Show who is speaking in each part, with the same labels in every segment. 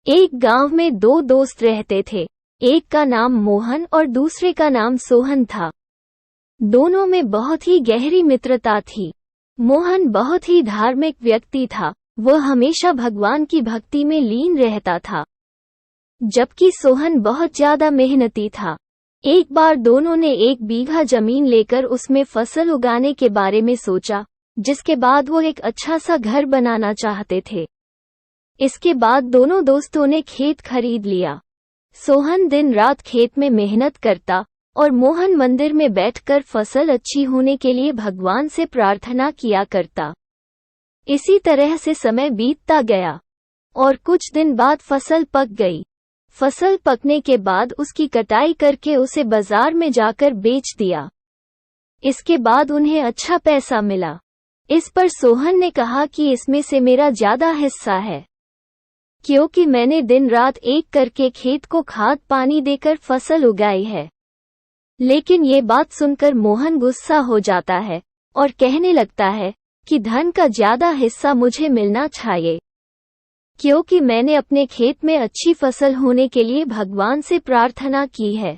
Speaker 1: एक गांव में दो दोस्त रहते थे। एक का नाम मोहन और दूसरे का नाम सोहन था। दोनों में बहुत ही गहरी मित्रता थी। मोहन बहुत ही धार्मिक व्यक्ति था। वह हमेशा भगवान की भक्ति में लीन रहता था, जबकि सोहन बहुत ज्यादा मेहनती था। एक बार दोनों ने 1 बीघा जमीन लेकर उसमें फसल उगाने के बारे में सोचा, जिसके बाद वो एक अच्छा सा घर बनाना चाहते थे। इसके बाद दोनों दोस्तों ने खेत खरीद लिया। सोहन दिन रात खेत में मेहनत करता और मोहन मंदिर में बैठकर फसल अच्छी होने के लिए भगवान से प्रार्थना किया करता। इसी तरह से समय बीतता गया और कुछ दिन बाद फसल पक गई। फसल पकने के बाद उसकी कटाई करके उसे बाजार में जाकर बेच दिया। इसके बाद उन्हें अच्छा पैसा मिला। इस पर सोहन ने कहा कि इसमें से मेरा ज्यादा हिस्सा है, क्योंकि मैंने दिन रात एक करके खेत को खाद पानी देकर फसल उगाई है। लेकिन ये बात सुनकर मोहन गुस्सा हो जाता है और कहने लगता है कि धन का ज्यादा हिस्सा मुझे मिलना चाहिए, क्योंकि मैंने अपने खेत में अच्छी फसल होने के लिए भगवान से प्रार्थना की है,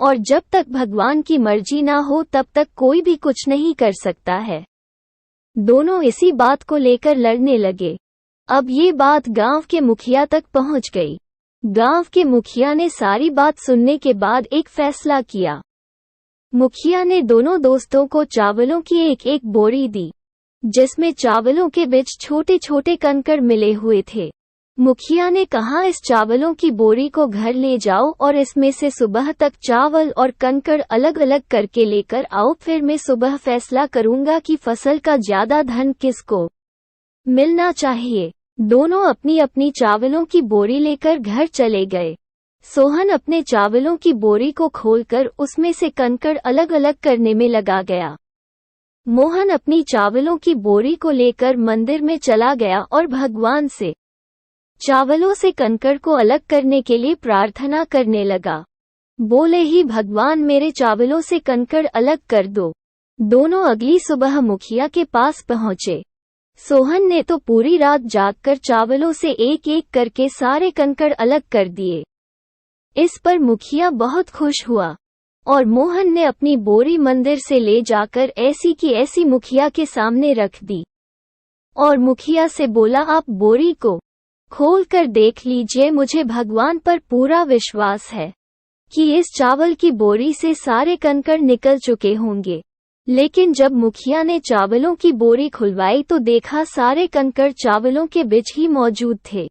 Speaker 1: और जब तक भगवान की मर्जी ना हो तब तक कोई भी कुछ नहीं कर सकता है। दोनों इसी बात को लेकर लड़ने लगे। अब ये बात गांव के मुखिया तक पहुंच गई। गांव के मुखिया ने सारी बात सुनने के बाद एक फैसला किया। मुखिया ने दोनों दोस्तों को चावलों की एक बोरी दी, जिसमें चावलों के बीच छोटे छोटे कंकड़ मिले हुए थे। मुखिया ने कहा, इस चावलों की बोरी को घर ले जाओ और इसमें से सुबह तक चावल और कंकड़ अलग अलग करके लेकर आओ। फिर मैं सुबह फैसला करूंगा कि फसल का ज्यादा धन किसको मिलना चाहिए। दोनों अपनी अपनी चावलों की बोरी लेकर घर चले गए। सोहन अपने चावलों की बोरी को खोलकर उसमें से कंकड़ अलग अलग करने में लगा गया। मोहन अपनी चावलों की बोरी को लेकर मंदिर में चला गया और भगवान से चावलों से कंकड़ को अलग करने के लिए प्रार्थना करने लगा। बोले ही, भगवान मेरे चावलों से कंकड़ अलग कर दो। दोनों अगली सुबह मुखिया के पास पहुंचे। सोहन ने तो पूरी रात जागकर चावलों से एक एक करके सारे कंकड़ अलग कर दिए। इस पर मुखिया बहुत खुश हुआ और मोहन ने अपनी बोरी मंदिर से ले जाकर ऐसी की ऐसी मुखिया के सामने रख दी और मुखिया से बोला, आप बोरी को खोल कर देख लीजिए। मुझे भगवान पर पूरा विश्वास है कि इस चावल की बोरी से सारे कंकड़ निकल चुके होंगे। लेकिन जब मुखिया ने चावलों की बोरी खुलवाई तो देखा सारे कंकड़ चावलों के बीच ही मौजूद थे।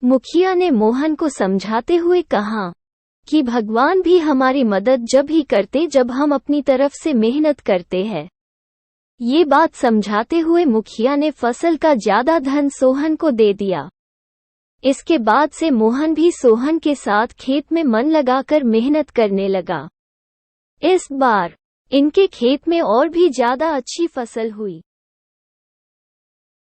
Speaker 1: मुखिया ने मोहन को समझाते हुए कहा कि भगवान भी हमारी मदद जब ही करते जब हम अपनी तरफ से मेहनत करते हैं। ये बात समझाते हुए मुखिया ने फसल का ज्यादा धन सोहन को दे दिया। इसके बाद से मोहन भी सोहन के साथ खेत में मन लगाकर मेहनत करने लगा। इस बार इनके खेत में और भी ज्यादा अच्छी फसल हुई।